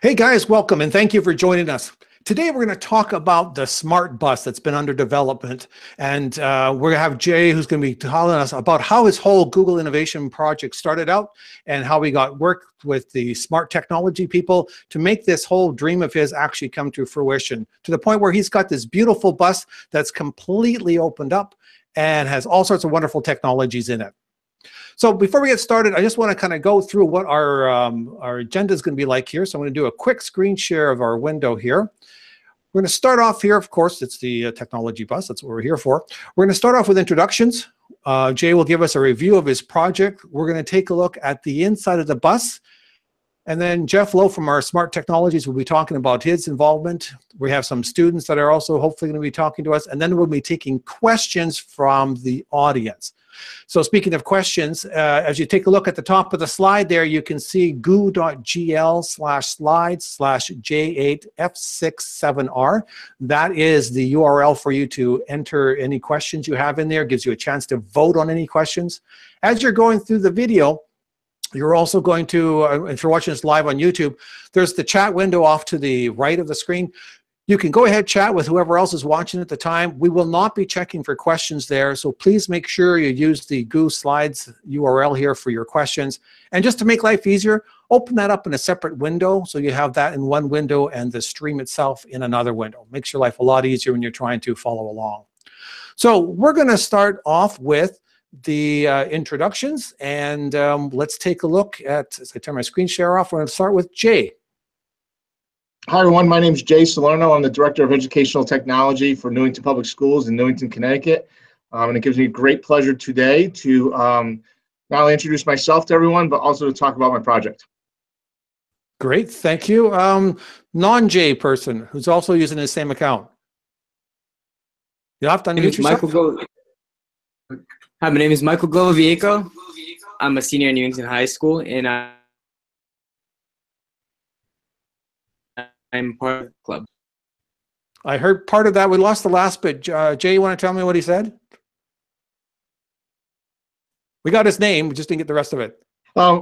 Hey guys, welcome and thank you for joining us. Today we're going to talk about the smart bus that's been under development, and we're going to have Jay who's going to be telling us about how his whole Google innovation project started out and how we got work with the smart technology people to make this whole dream of his actually come to fruition, to the point where he's got this beautiful bus that's completely opened up and has all sorts of wonderful technologies in it. So before we get started, I just want to kind of go through what our agenda is going to be like here. So I'm going to do a quick screen share of our window here. We're going to start off here. Of course, it's the technology bus. That's what we're here for. We're going to start off with introductions. Jay will give us a review of his project. We're going to take a look at the inside of the bus. And then Jeff Lowe from our Smart Technologies will be talking about his involvement. We have some students that are also hopefully going to be talking to us. And then we'll be taking questions from the audience. So speaking of questions, as you take a look at the top of the slide there, you can see goo.gl/slides/J8F67R. That is the URL for you to enter any questions you have in there. It gives you a chance to vote on any questions. As you're going through the video, you're also going to, if you're watching this live on YouTube, there's the chat window off to the right of the screen. You can go ahead, chat with whoever else is watching at the time. We will not be checking for questions there, so please make sure you use the Goo Slides URL here for your questions. And just to make life easier, open that up in a separate window so you have that in one window and the stream itself in another window. Makes your life a lot easier when you're trying to follow along. So we're going to start off with the introductions, and let's take a look at, as I turn my screen share off, we're going to start with Jay. Hi everyone, my name is Jay Salerno. I'm the Director of Educational Technology for Newington Public Schools in Newington, Connecticut. And it gives me great pleasure today to not only introduce myself to everyone, but also to talk about my project. Great, thank you. Non-Jay person who's also using the same account. You'll have to unmute yourself. Hi, my name is Michael Glovavico. I'm a senior at Newington High School, and I'm part of the club. I heard part of that. We lost the last bit. Jay, you want to tell me what he said? We got his name. We just didn't get the rest of it.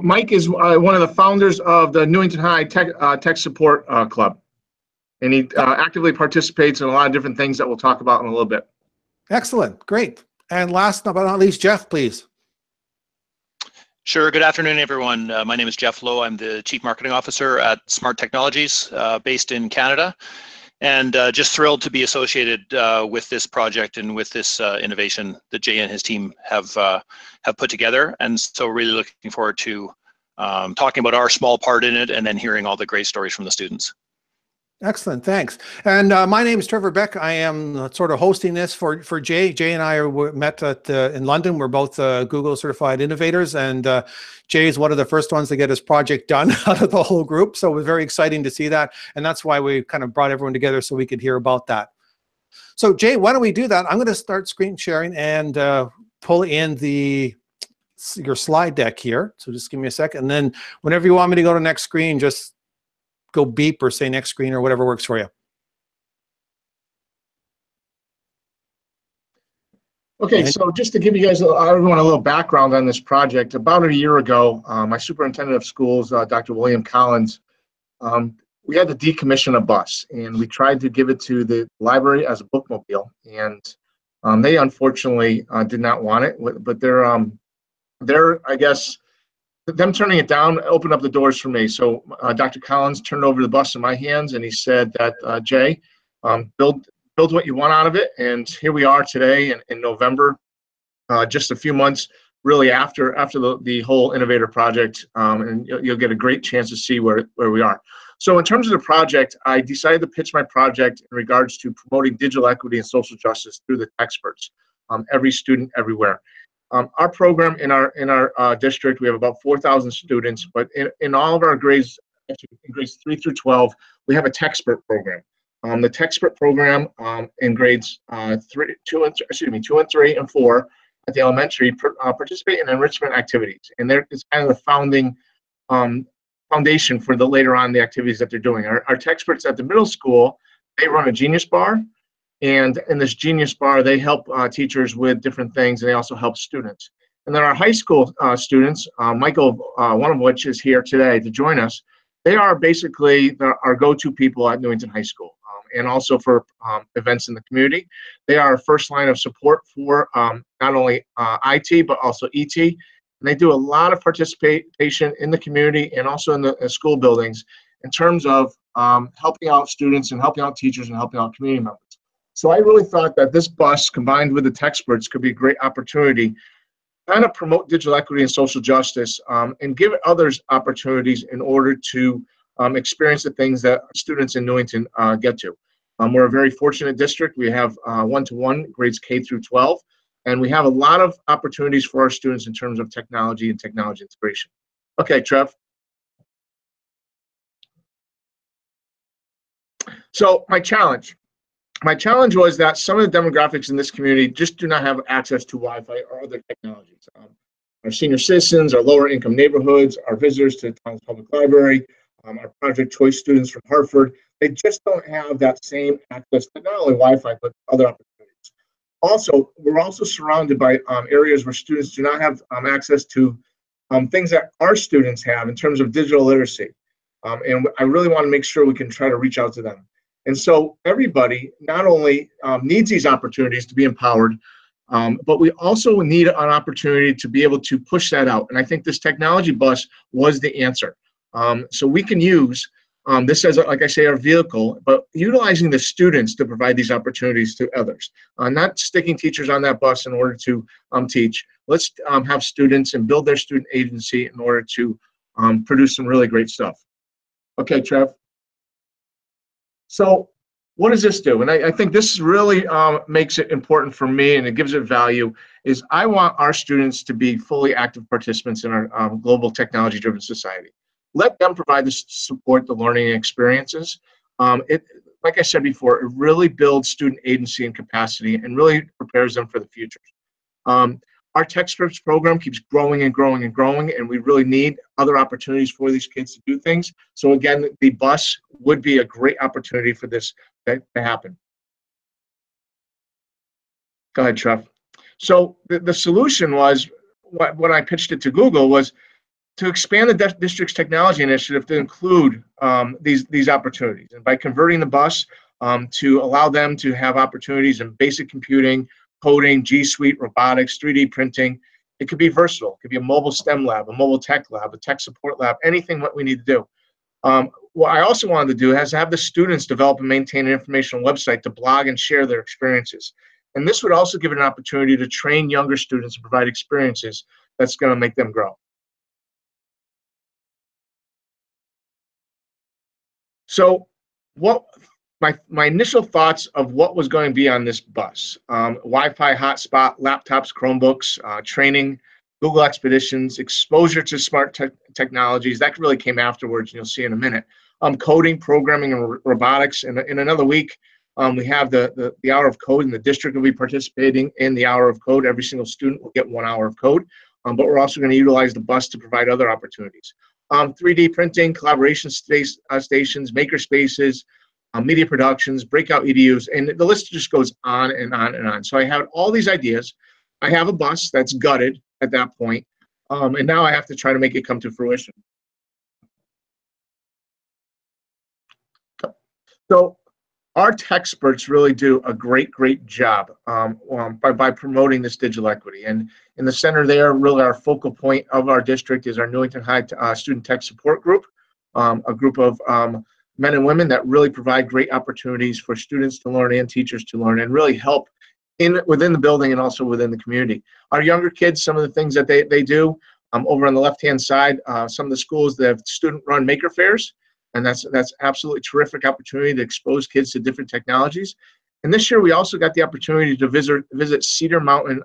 Mike is one of the founders of the Newington High Tech Support Club. And he actively participates in a lot of different things that we'll talk about in a little bit. Excellent. Great. And last but not least, Jeff, please. Sure. Good afternoon, everyone. My name is Jeff Lowe. I'm the Chief Marketing Officer at Smart Technologies, based in Canada, and just thrilled to be associated with this project and with this innovation that Jay and his team have put together. And so really looking forward to talking about our small part in it and then hearing all the great stories from the students. Excellent, thanks. And my name is Trevor Beck. I am sort of hosting this for Jay. Jay and I met in London. We're both Google certified innovators, and Jay is one of the first ones to get his project done out of the whole group. So it was very exciting to see that, and that's why we kind of brought everyone together so we could hear about that. So Jay, why don't we do that? I'm going to start screen sharing and pull in your slide deck here. So just give me a second, and then whenever you want me to go to the next screen, just go beep or say next screen or whatever works for you. Okay, so just to give you guys, everyone, a little background on this project. About a year ago, my superintendent of schools, Dr. William Collins, we had to decommission a bus, and we tried to give it to the library as a bookmobile, and they unfortunately did not want it. But they're I guess, them turning it down opened up the doors for me. So Dr. Collins turned over the bus in my hands, and he said that, Jay, build what you want out of it. And here we are today in November, just a few months really after the whole Innovator project, and you'll get a great chance to see where we are. So in terms of the project, I decided to pitch my project in regards to promoting digital equity and social justice through the experts, every student everywhere. Our program in our district, we have about 4,000 students, but in all of our grades, actually in grades 3 through 12, we have a TechSpert program. The TechSpert program in grades 2 and 3 and 4 at the elementary participate in enrichment activities, and it's kind of the foundation for the later on the activities that they're doing. Our TechSperts at the middle school, they run a Genius Bar. And in this Genius Bar, they help teachers with different things, and they also help students. And then our high school students, Michael, one of which is here today to join us, They are basically our go-to people at Newington High School, and also for events in the community. They are our first line of support for not only IT, but also ET. And they do a lot of participation in the community and also in the school buildings in terms of helping out students and helping out teachers and helping out community members. So I really thought that this bus, combined with the Techsperts, could be a great opportunity to kind of promote digital equity and social justice, and give others opportunities in order to experience the things that students in Newington get to. We're a very fortunate district. We have one-to-one grades K through 12, and we have a lot of opportunities for our students in terms of technology and technology integration. Okay, Trev. So my challenge was that some of the demographics in this community just do not have access to Wi-Fi or other technologies. Our senior citizens, our lower income neighborhoods, our visitors to the town's public library, our Project Choice students from Hartford, they just don't have that same access to not only Wi-Fi, but other opportunities. Also, we're also surrounded by areas where students do not have access to things that our students have in terms of digital literacy. And I really want to make sure we can try to reach out to them. And so everybody not only needs these opportunities to be empowered, but we also need an opportunity to be able to push that out. And I think this technology bus was the answer. So we can use this as, like I say, our vehicle, but utilizing the students to provide these opportunities to others. Not sticking teachers on that bus in order to teach. Let's have students and build their student agency in order to produce some really great stuff. Okay, Trev. So what does this do? And I think this really makes it important for me, and it gives it value, is I want our students to be fully active participants in our global technology-driven society. Let them provide the support, the learning experiences. Like I said before, it really builds student agency and capacity and really prepares them for the future. Our Techsperts program keeps growing and growing and growing, and we really need other opportunities for these kids to do things. So again, the bus would be a great opportunity for this to happen. Go ahead, Trev. So the solution was, when I pitched it to Google, was to expand the district's technology initiative to include these opportunities. And by converting the bus to allow them to have opportunities in basic computing, coding, G Suite, robotics, 3D printing. It could be versatile. It could be a mobile STEM lab, a mobile tech lab, a tech support lab, anything what we need to do. What I also wanted to do is have the students develop and maintain an informational website to blog and share their experiences. And this would also give it an opportunity to train younger students and provide experiences that's going to make them grow. So what my initial thoughts of what was going to be on this bus: Wi-Fi hotspot, laptops, Chromebooks, training, Google Expeditions, exposure to smart technologies. That really came afterwards, and you'll see in a minute. Coding, programming, and robotics. And in another week, we have the hour of code, and the district will be participating in the hour of code. Every single student will get 1 hour of code, but we're also going to utilize the bus to provide other opportunities. 3D printing, collaboration stations, maker spaces, media productions, breakout EDUs, and the list just goes on and on and on. So I have all these ideas. I have a bus that's gutted at that point, and now I have to try to make it come to fruition. So our Techsperts really do a great job by promoting this digital equity. And in the center there, really our focal point of our district is our Newington High Student Tech Support Group, a group of men and women that really provide great opportunities for students to learn and teachers to learn, and really help within the building and also within the community. Our younger kids, some of the things that they do, over on the left-hand side, some of the schools that have student-run maker fairs, and that's absolutely terrific opportunity to expose kids to different technologies. And this year we also got the opportunity to visit Cedar Mountain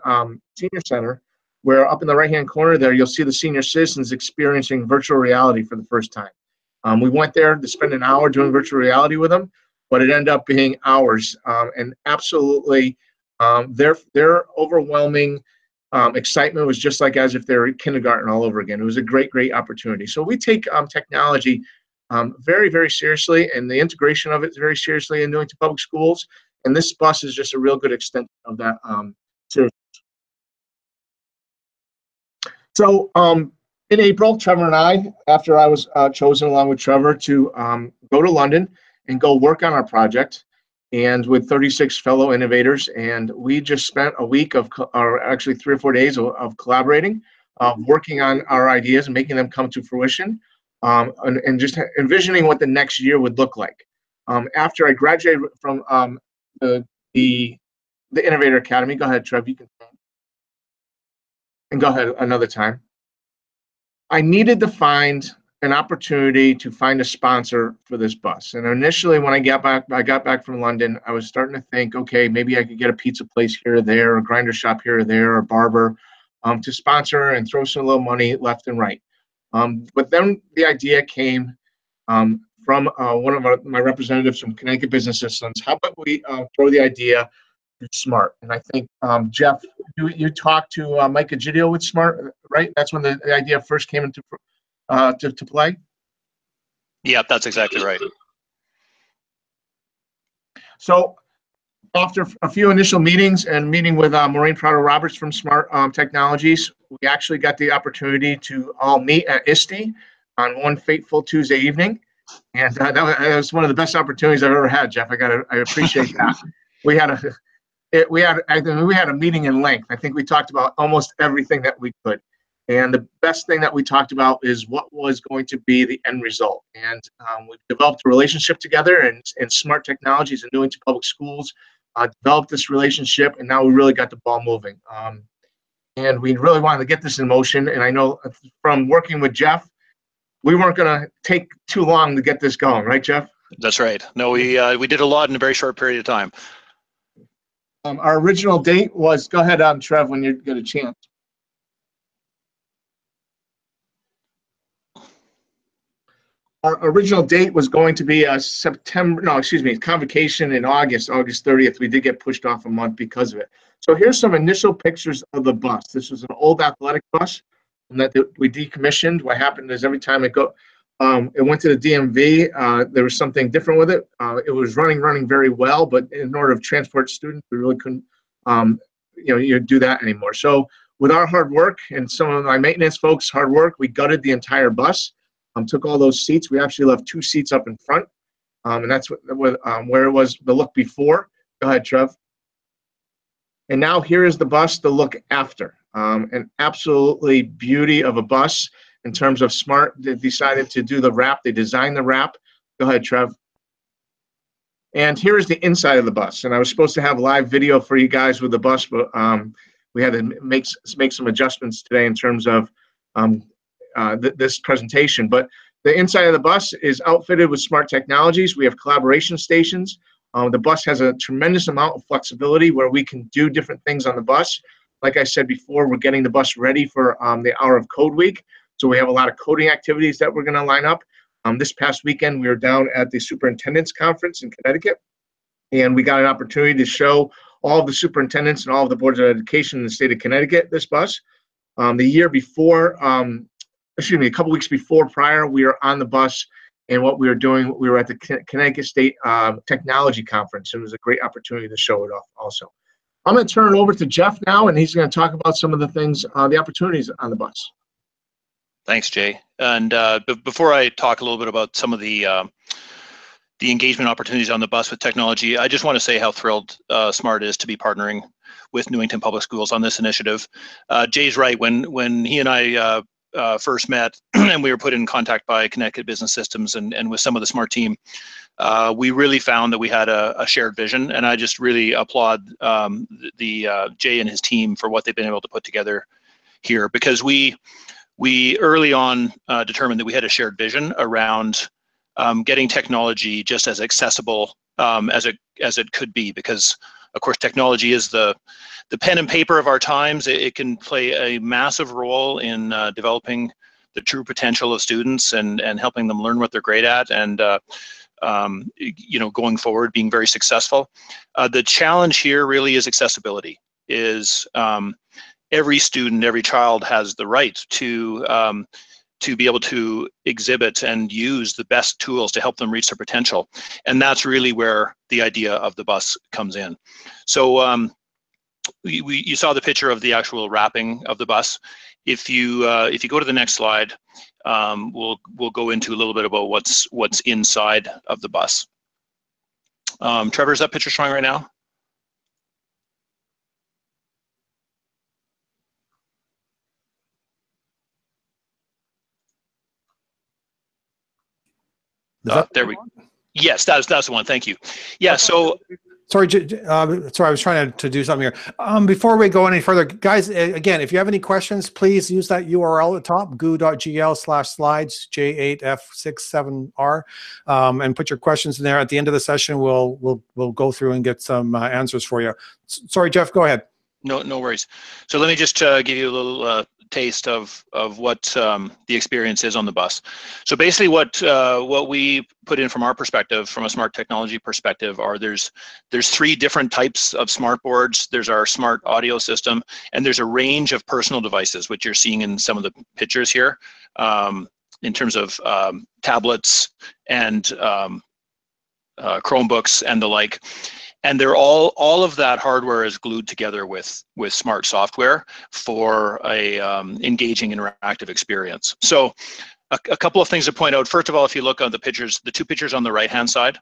Senior Center, where up in the right-hand corner there, you'll see the senior citizens experiencing virtual reality for the first time. We went there to spend an hour doing virtual reality with them, but it ended up being hours, and absolutely their overwhelming excitement was just like as if they were in kindergarten all over again. It was a great opportunity. So we take technology very seriously, and the integration of it very seriously in Newington Public Schools, and this bus is just a real good extension of that seriousness. So in April, Trevor and I, after I was chosen along with Trevor to go to London and go work on our project, and with 36 fellow innovators, and we just spent a week or actually 3 or 4 days of collaborating, working on our ideas and making them come to fruition, and just envisioning what the next year would look like. After I graduated from the Innovator Academy, go ahead, Trev, you can, and go ahead another time. I needed to find an opportunity to find a sponsor for this bus. And initially, when I got back from London, I was starting to think, okay, maybe I could get a pizza place here or there, a grinder shop here or there, or a barber, to sponsor and throw some little money left and right. But then the idea came from one of my representatives from Connecticut Business Systems. How about we throw the idea to Smart? And I think, Jeff, you talked to Mike Egidio with Smart, right? That's when the idea first came into to play? Yeah, that's exactly right. So after a few initial meetings and meeting with Maureen Prado-Roberts from Smart Technologies, we actually got the opportunity to all meet at ISTE on one fateful Tuesday evening. And that was one of the best opportunities I've ever had, Jeff. I appreciate that. We had a meeting in length. I think we talked about almost everything that we could. And the best thing that we talked about is what was going to be the end result. And we developed a relationship together, and Smart Technologies and Newington Public Schools developed this relationship, and now we really got the ball moving. And we really wanted to get this in motion. And I know from working with Jeff, we weren't going to take too long to get this going, right, Jeff? That's right. No, we did a lot in a very short period of time. Our original date was, go ahead, Trev, when you get a chance. Our original date was going to be convocation in August 30th. We did get pushed off a month because of it. So here's some initial pictures of the bus. This was an old athletic bus that we decommissioned. What happened is every time it went to the DMV, there was something different with it. It was running very well, but in order to transport students, we really couldn't do that anymore. So with our hard work and some of my maintenance folks' hard work, we gutted the entire bus. Took all those seats. We actually left 2 seats up in front, and that's where it was the look before. Go ahead, Trev. And now here is the bus, the look after. An absolutely beauty of a bus in terms of Smart. They decided to do the wrap. They designed the wrap. Go ahead, Trev. And here is the inside of the bus. And I was supposed to have live video for you guys with the bus, but we had to make some adjustments today in terms of this presentation. But the inside of the bus is outfitted with Smart Technologies. We have collaboration stations. The bus has a tremendous amount of flexibility where we can do different things on the bus. Like I said before, we're getting the bus ready for the Hour of Code Week. So we have a lot of coding activities that we're going to line up. This past weekend, we were down at the Superintendent's Conference in Connecticut, and we got an opportunity to show all of the superintendents and all of the boards of education in the state of Connecticut this bus. The year before, a couple weeks before prior, we were on the bus, and what we were doing, we were at the Connecticut State Technology Conference. It was a great opportunity to show it off also. I'm going to turn it over to Jeff now, and he's going to talk about some of the things, the opportunities on the bus. Thanks, Jay. And before I talk a little bit about some of the engagement opportunities on the bus with technology, I just want to say how thrilled Smart is to be partnering with Newington Public Schools on this initiative. Jay's right. When he and I first met and we were put in contact by Connecticut Business Systems and with some of the Smart team, we really found that we had a shared vision, and I just really applaud Jay and his team for what they've been able to put together here, because we early on determined that we had a shared vision around getting technology just as accessible as it could be, because of course technology is the pen and paper of our times. It can play a massive role in developing the true potential of students and helping them learn what they're great at, and going forward being very successful. The challenge here really is accessibility. Every student, every child has the right to be able to exhibit and use the best tools to help them reach their potential. And that's really where the idea of the bus comes in. So you saw the picture of the actual wrapping of the bus. if you go to the next slide, we'll go into a little bit about what's inside of the bus. Trevor, is that picture showing right now? There we go. Yes, that's the one. Thank you. Yeah. So. Sorry, sorry, I was trying to do something here. Before we go any further, guys, again, if you have any questions, please use that URL at the top, goo.gl/slides J8F67R, and put your questions in there. At the end of the session, we'll go through and get some answers for you. Sorry, Jeff, go ahead. No worries. So let me just give you a little taste of what the experience is on the bus. So basically what we put in from our perspective, from a smart technology perspective, are there's 3 different types of smart boards. There's our smart audio system, and there's a range of personal devices, which you're seeing in some of the pictures here, in terms of tablets and Chromebooks and the like. And they're all of that hardware is glued together with smart software for a engaging interactive experience. So a couple of things to point out. First of all, if you look at the pictures, the 2 pictures on the right-hand side,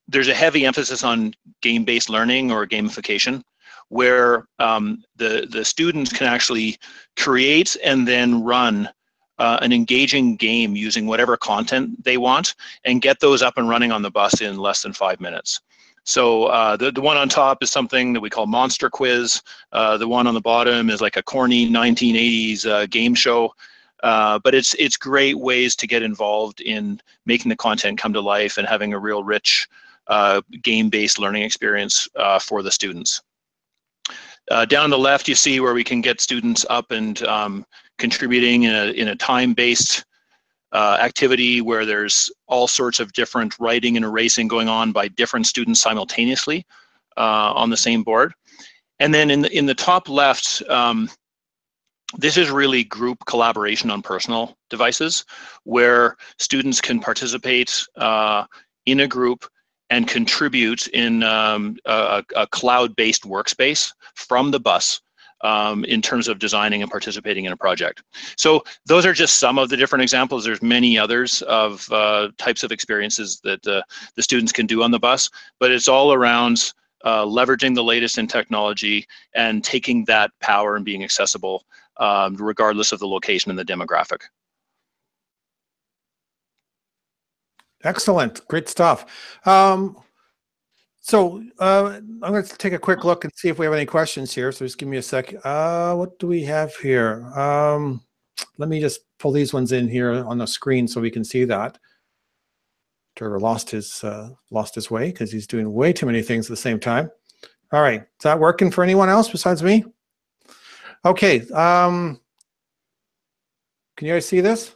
there's a heavy emphasis on game-based learning or gamification, where the students can actually create and then run an engaging game using whatever content they want and get those up and running on the bus in less than 5 minutes. So the one on top is something that we call Monster Quiz. The one on the bottom is like a corny 1980s game show. But it's great ways to get involved in making the content come to life and having a real rich game-based learning experience for the students. Down on the left, you see where we can get students up and contributing in a time-based activity where there's all sorts of different writing and erasing going on by different students simultaneously on the same board. And then in the top left, this is really group collaboration on personal devices, where students can participate in a group and contribute in a cloud-based workspace from the bus in terms of designing and participating in a project. So those are just some of the different examples. There's many others of types of experiences that the students can do on the bus, but it's all around leveraging the latest in technology and taking that power and being accessible regardless of the location and the demographic. Excellent, great stuff. So I'm going to take a quick look and see if we have any questions here. So just give me a sec. What do we have here? Let me just pull these ones in here on the screen so we can see that. Trevor lost his way because he's doing way too many things at the same time. All right, is that working for anyone else besides me? Okay. Can you guys see this?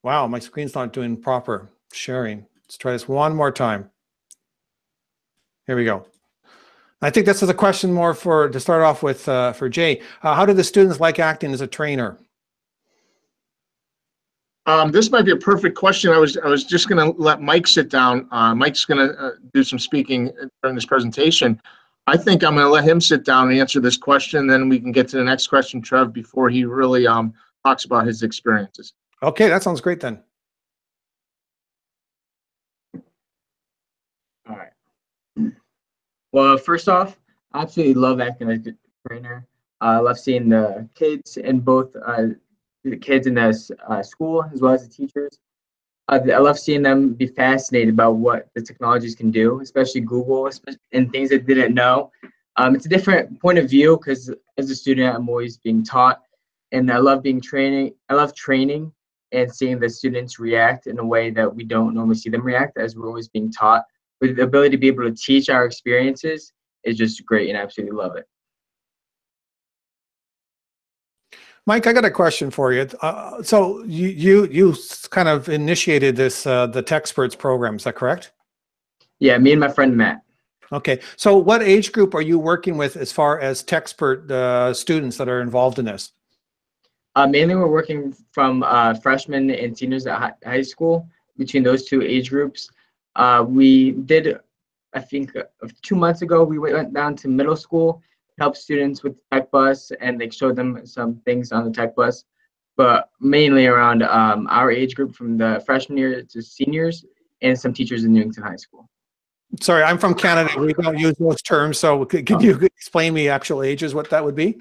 Wow, my screen's not doing proper sharing. Let's try this one more time. Here we go. I think this is a question more to start off with for Jay. How do the students like acting as a trainer? This might be a perfect question. I was just going to let Mike sit down. Mike's going to do some speaking during this presentation. I think I'm going to let him sit down and answer this question. Then we can get to the next question, Trev, before he really talks about his experiences. Okay, that sounds great then. All right. Well, first off, I absolutely love acting as a trainer. I love seeing the kids in both the kids in the school as well as the teachers. I love seeing them be fascinated about what the technologies can do, especially Google and things they didn't know. It's a different point of view because as a student, I'm always being taught, and I love training and seeing the students react in a way that we don't normally see them react, as we're always being taught. But the ability to be able to teach our experiences is just great, and I absolutely love it. Mike, I got a question for you. So you kind of initiated this the TechSperts program, is that correct? Yeah, me and my friend Matt. Okay, so what age group are you working with as far as TechSpert students that are involved in this? Mainly we're working from freshmen and seniors at high school, between those 2 age groups. We did, I think 2 months ago, we went down to middle school help students with the tech bus and like show them some things on the tech bus, but mainly around our age group from the freshman year to seniors and some teachers in Newington High School. Sorry, I'm from Canada. We don't use those terms. So can you explain me actual ages, what that would be?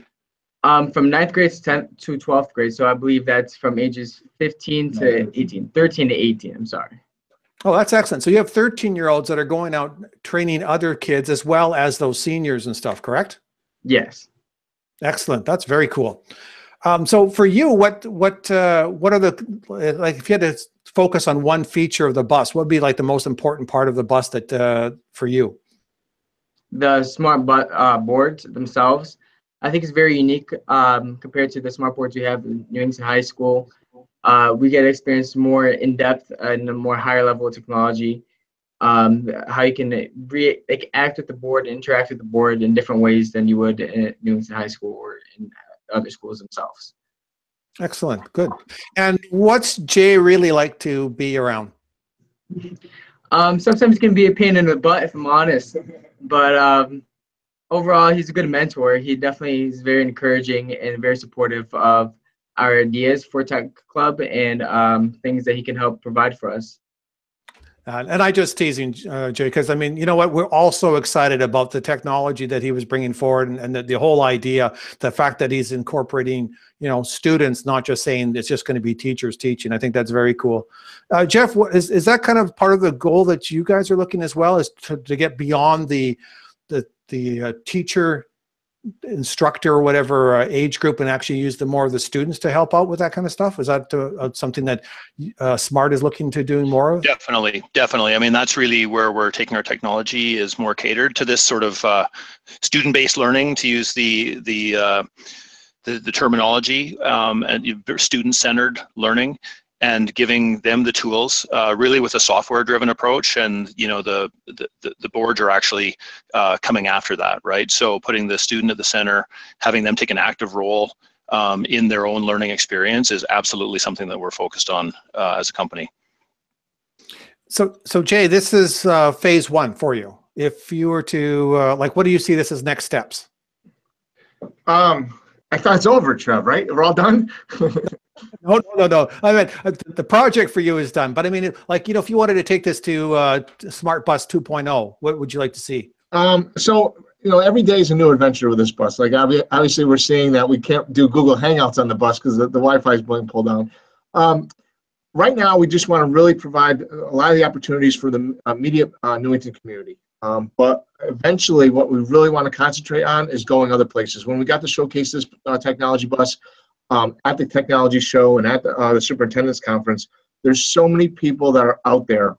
From 9th grade to 10th to 12th grade. So I believe that's from ages 15 to 18, 13 to 18. I'm sorry. Oh, that's excellent. So you have 13-year-olds that are going out training other kids as well as those seniors and stuff, correct? Yes. Excellent. That's very cool. So for you, what are the, like, if you had to focus on one feature of the bus, what would be like the most important part of the bus that for you? The smart boards themselves, I think, is very unique compared to the smart boards we have in Newington High School. We get to experience more in depth and a more higher level of technology. How you can act with the board, interact with the board in different ways than you would in Newington High School or in other schools themselves. Excellent. Good. And what's Jay really like to be around? Sometimes it can be a pain in the butt, if I'm honest, but overall, he's a good mentor. He definitely is very encouraging and very supportive of our ideas for Tech Club and things that he can help provide for us. And I just teasing Jay, because I mean, you know what? We're also excited about the technology that he was bringing forward, and the whole idea, the fact that he's incorporating, you know, students, not just saying it's just going to be teachers teaching. I think that's very cool. Jeff, is that kind of part of the goal that you guys are looking as well, is to get beyond the teacher, instructor, or whatever age group, and actually use more of the students to help out with that kind of stuff? Is that something that Smart is looking to do more of? Definitely. I mean, that's really where we're taking our technology, is more catered to this sort of student-based learning, to use the terminology, and student-centered learning, and giving them the tools, really with a software-driven approach. And you know, the boards are actually coming after that, right? So putting the student at the center, having them take an active role in their own learning experience, is absolutely something that we're focused on as a company. So Jay, this is phase one for you. If you were to like, what do you see this as next steps? I thought it's over, Trev, right? We're all done? No. I mean, the project for you is done, but I mean, like, you know, if you wanted to take this to Smart Bus 2.0, what would you like to see? So, you know, every day is a new adventure with this bus. Like, obviously, we're seeing that we can't do Google Hangouts on the bus because the Wi-Fi is being pulled down. Right now, we just want to really provide a lot of the opportunities for the immediate Newington community. But eventually, what we really want to concentrate on is going other places. When we got to showcase this technology bus at the technology show and at the superintendent's conference, there's so many people that are out there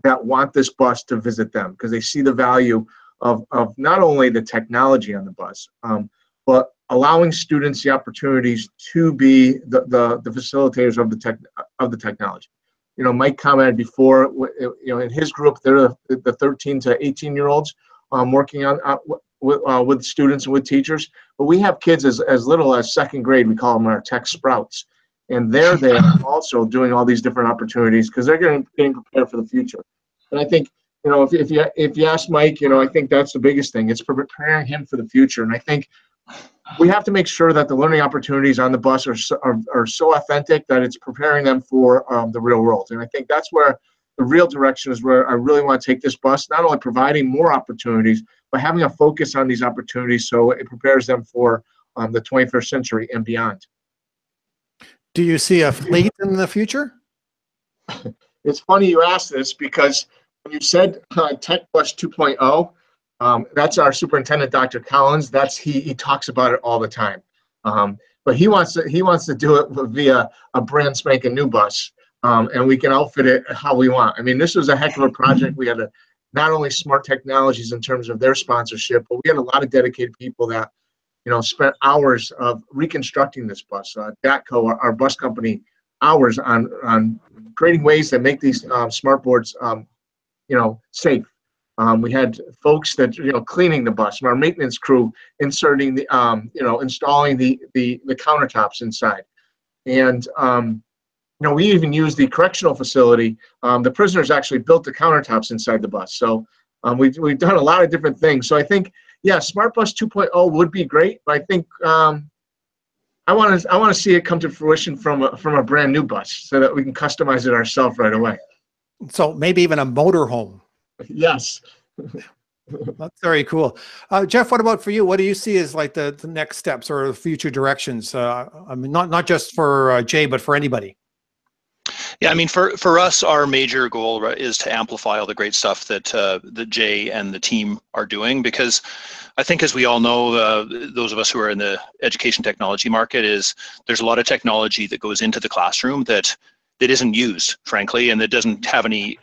that want this bus to visit them, because they see the value of not only the technology on the bus, but allowing students the opportunities to be the facilitators of the technology. You know, Mike commented before, you know, in his group, they're the 13 to 18-year-olds working on with students and with teachers. But we have kids as little as second grade. We call them our tech sprouts. And they're there also doing all these different opportunities, because they're getting prepared for the future. And I think, you know, if you ask Mike, you know, I think that's the biggest thing. It's preparing him for the future. And I think we have to make sure that the learning opportunities on the bus are so authentic that it's preparing them for the real world. And I think that's where the real direction is, where I really want to take this bus, not only providing more opportunities, but having a focus on these opportunities so it prepares them for the 21st century and beyond. Do you see a fleet in the future? It's funny you asked this, because when you said Tech Bus 2.0, that's our superintendent, Dr. Collins. He talks about it all the time. But he wants to do it via a brand spanking new bus, and we can outfit it how we want. I mean, this was a heck of a project. We had not only Smart Technologies in terms of their sponsorship, but we had a lot of dedicated people that, you know, spent hours of reconstructing this bus. DATCO, our bus company, hours on creating ways that make these smart boards, you know, safe. We had folks that, you know, cleaning the bus, and our maintenance crew inserting the, you know, installing the countertops inside. And, you know, we even used the correctional facility. The prisoners actually built the countertops inside the bus. So we've done a lot of different things. So I think yeah, Smart Bus 2.0 would be great, but I think I want to see it come to fruition from a brand new bus so that we can customize it ourselves right away. So maybe even a motorhome. Yes. That's very cool. Jeff, what about for you? What do you see as like the next steps or future directions? I mean, not just for Jay, but for anybody. Yeah, I mean, for us, our major goal is to amplify all the great stuff that that Jay and the team are doing, because I think, as we all know, those of us who are in the education technology market, is there's a lot of technology that goes into the classroom that isn't used, frankly, and that doesn't have any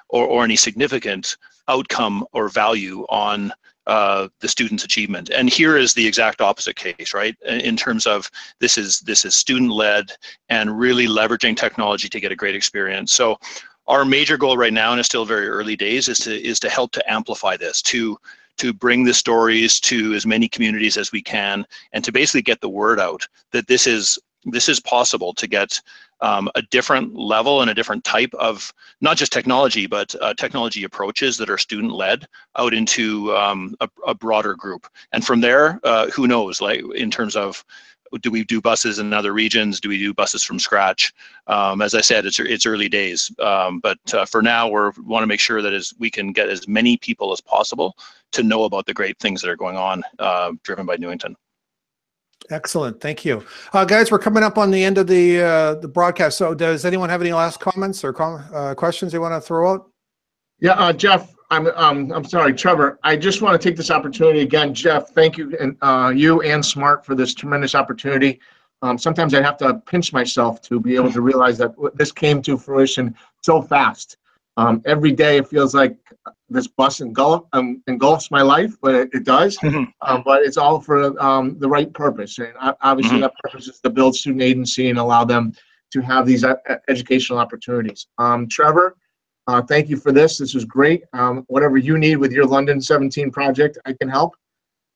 or any significant outcome or value on the student's achievement. And here is the exact opposite case, right? In terms of this is student-led and really leveraging technology to get a great experience. So our major goal right now, and it's still very early days, is to help to amplify this, to bring the stories to as many communities as we can, and to basically get the word out that this is possible to get a different level and a different type of not just technology, but technology approaches that are student-led out into a broader group. And from there, who knows, like in terms of, do we do buses in other regions? Do we do buses from scratch? As I said, it's early days, but for now, we want to make sure that we can get as many people as possible to know about the great things that are going on, driven by Newington. Excellent, thank you, guys. We're coming up on the end of the broadcast. So, does anyone have any last comments or questions they want to throw out? Yeah, Jeff. I'm sorry, Trevor. I just want to take this opportunity again, Jeff. Thank you, and you and Smart, for this tremendous opportunity. Sometimes I have to pinch myself to be able to realize that this came to fruition so fast. Every day it feels like this bus engulfs my life, but it does. But it's all for the right purpose, and obviously that purpose is to build student agency and allow them to have these educational opportunities. Trevor, thank you for this. This was great. Whatever you need with your London 17 project, I can help.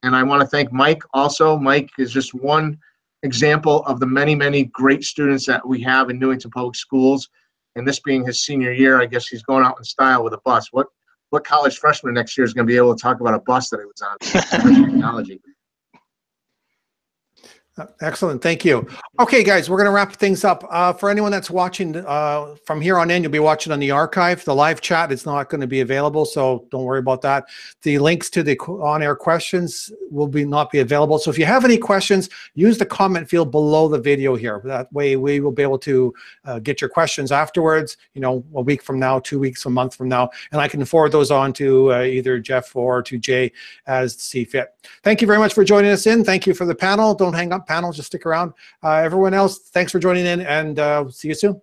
And I want to thank Mike also. Mike is just one example of the many, many great students that we have in Newington Public Schools. And this being his senior year, I guess he's going out in style with a bus. What college freshman next year is going to be able to talk about a bus that he was on? Technology. Excellent, thank you. Okay, guys, we're going to wrap things up. For anyone that's watching from here on in, you'll be watching on the archive. The live chat is not going to be available, so don't worry about that. The links to the on-air questions will not be available. So if you have any questions, use the comment field below the video here. That way we will be able to get your questions afterwards, you know, a week from now, 2 weeks, a month from now, and I can forward those on to either Jeff or to Jay as see fit. Thank you very much for joining us in. Thank you for the panel. Don't hang up, panel, just stick around. Everyone else, thanks for joining in, and see you soon.